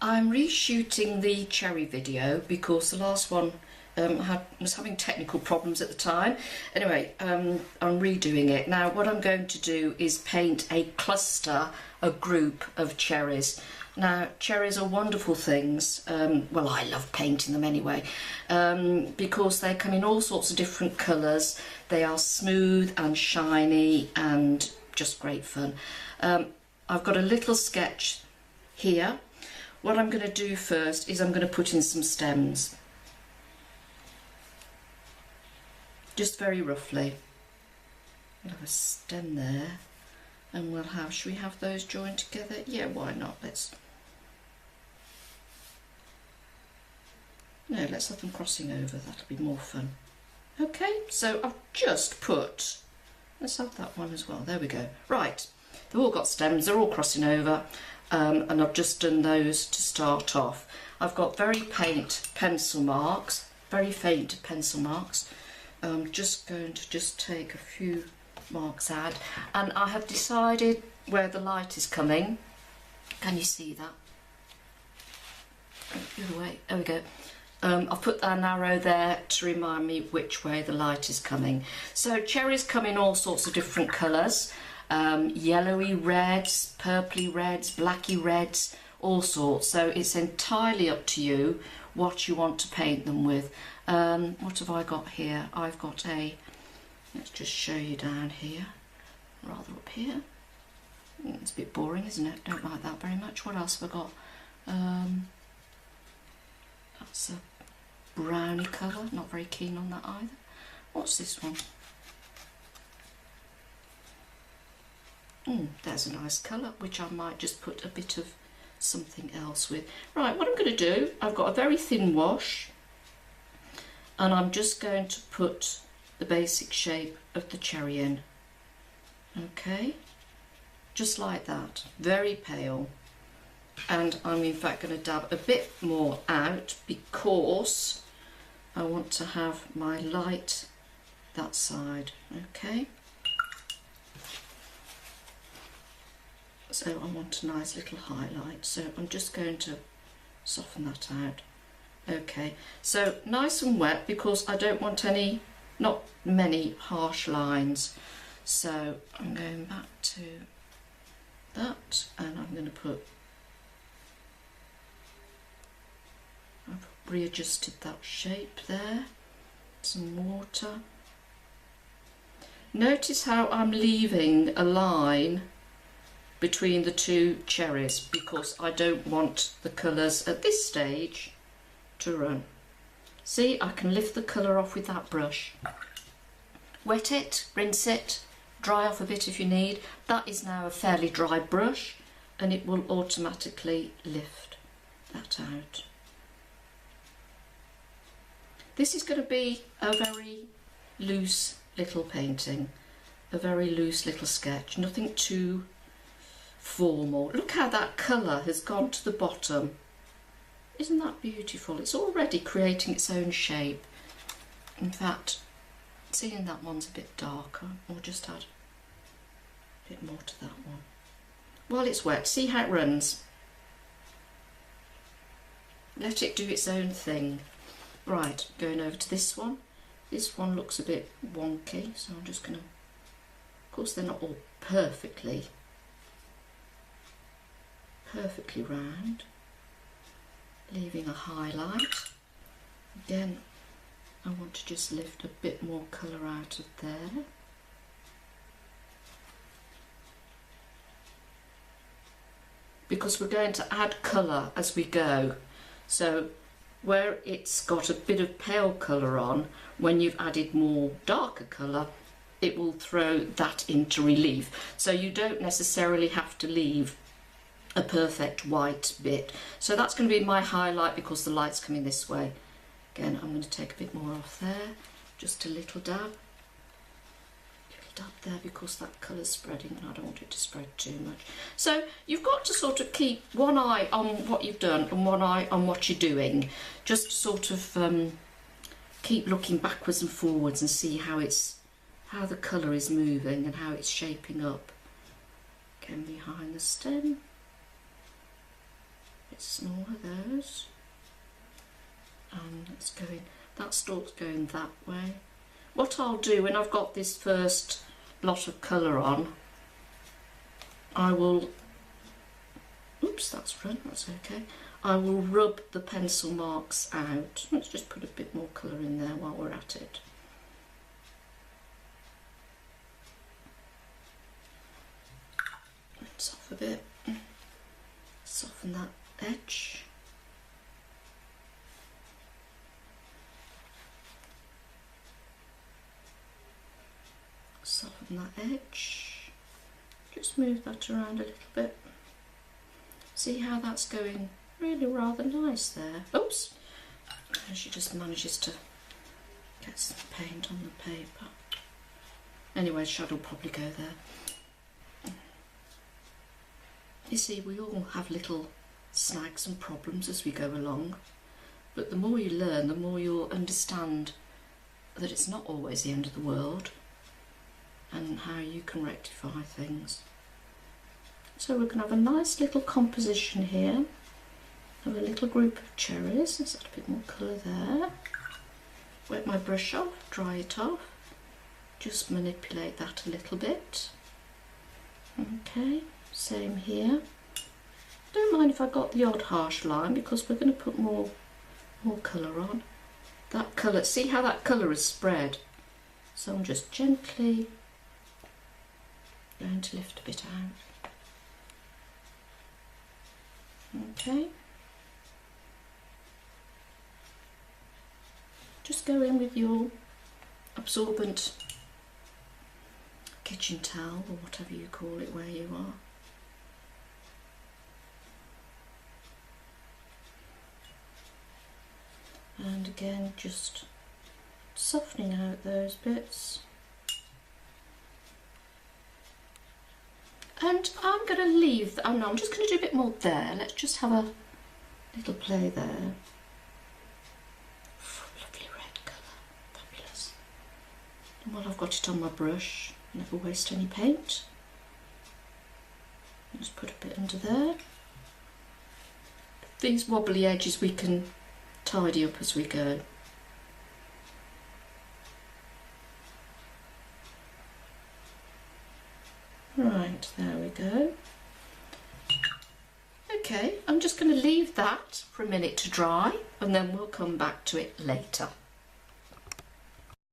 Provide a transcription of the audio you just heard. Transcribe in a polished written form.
I'm reshooting the cherry video because the last one was having technical problems at the time. Anyway, I'm redoing it. Now what I'm going to do is paint a cluster, a group of cherries. Now cherries are wonderful things. Well, I love painting them anyway, because they come in all sorts of different colours. They are smooth and shiny and just great fun. I've got a little sketch here. What I'm going to do first is I'm going to put in some stems, just very roughly. We'll have a stem there, and we'll have, should we have those joined together? Yeah, why not? Let's have them crossing over, that'll be more fun. Okay, so I've just put, let's have that one as well, there we go. Right, they've all got stems, they're all crossing over. And I've just done those to start off. I've got very faint pencil marks. I'm just going to take a few marks out, and I have decided where the light is coming. Can you see that? The other way, there we go. I've put that arrow there to remind me which way the light is coming. So cherries come in all sorts of different colours. Yellowy reds, purpley reds, blacky reds, all sorts. So it's entirely up to you what you want to paint them with. What have I got here? I've got let's just show you down here, rather up here. It's a bit boring, isn't it? Don't like that very much. What else have I got? That's a browny colour, not very keen on that either. What's this one? There's a nice colour, which I might just put a bit of something else with. Right, what I'm going to do, I've got a very thin wash, and I'm just going to put the basic shape of the cherry in. Okay, just like that, very pale. And I'm in fact going to dab a bit more out because I want to have my light that side. Okay. So I want a nice little highlight, so I'm just going to soften that out. Okay, so nice and wet because I don't want not many harsh lines. So I'm going back to that, and I'm going to put, I've readjusted that shape there, some water. Notice how I'm leaving a line between the two cherries because I don't want the colours at this stage to run. See, I can lift the colour off with that brush. Wet it, rinse it, dry off a bit if you need. That is now a fairly dry brush, and it will automatically lift that out. This is going to be a very loose little painting, a very loose little sketch, nothing too formal. Look how that colour has gone to the bottom. Isn't that beautiful? It's already creating its own shape. In fact, seeing that one's a bit darker, or just add a bit more to that one. While it's wet, see how it runs. Let it do its own thing. Right, going over to this one. This one looks a bit wonky, so I'm just going to, of course they're not all perfectly round, leaving a highlight. Again, I want to just lift a bit more colour out of there. Because we're going to add colour as we go. So where it's got a bit of pale colour on, when you've added more darker colour, it will throw that into relief. So you don't necessarily have to leave a perfect white bit. So that's going to be my highlight because the light's coming this way. Again, I'm going to take a bit more off there, just a little dab there because that colour's spreading and I don't want it to spread too much. So you've got to sort of keep one eye on what you've done and one eye on what you're doing. Just sort of keep looking backwards and forwards and see how the colour is moving and how it's shaping up. Again, behind the stem. bit smaller, those. And it's going, that stalk's going that way. What I'll do when I've got this first lot of colour on, I will, oops, that's front, that's okay. I will rub the pencil marks out. Let's just put a bit more colour in there while we're at it. It's off a bit. Soften that edge. Soften that edge. Just move that around a little bit. See how that's going really rather nice there. Oops! And she just manages to get some paint on the paper. Anyway, shadow will probably go there. You see, we all have little snags and problems as we go along, but the more you learn, the more you'll understand that it's not always the end of the world and how you can rectify things. So we're going to have a nice little composition here of a little group of cherries. Let's add a bit more colour there. Wet my brush off, dry it off, just manipulate that a little bit. Okay, same here. Don't mind if I got the odd harsh line because we're going to put more colour on. That colour, see how that colour is spread? So I'm just gently going to lift a bit out. Okay. Just go in with your absorbent kitchen towel or whatever you call it where you are. And again, just softening out those bits. And I'm going to leave, oh no, I'm just going to do a bit more there. Let's just have a little play there. Lovely red colour, fabulous. And while I've got it on my brush, never waste any paint. Just put a bit under there. These wobbly edges we can tidy up as we go. Right, there we go. Okay, I'm just going to leave that for a minute to dry and then we'll come back to it later.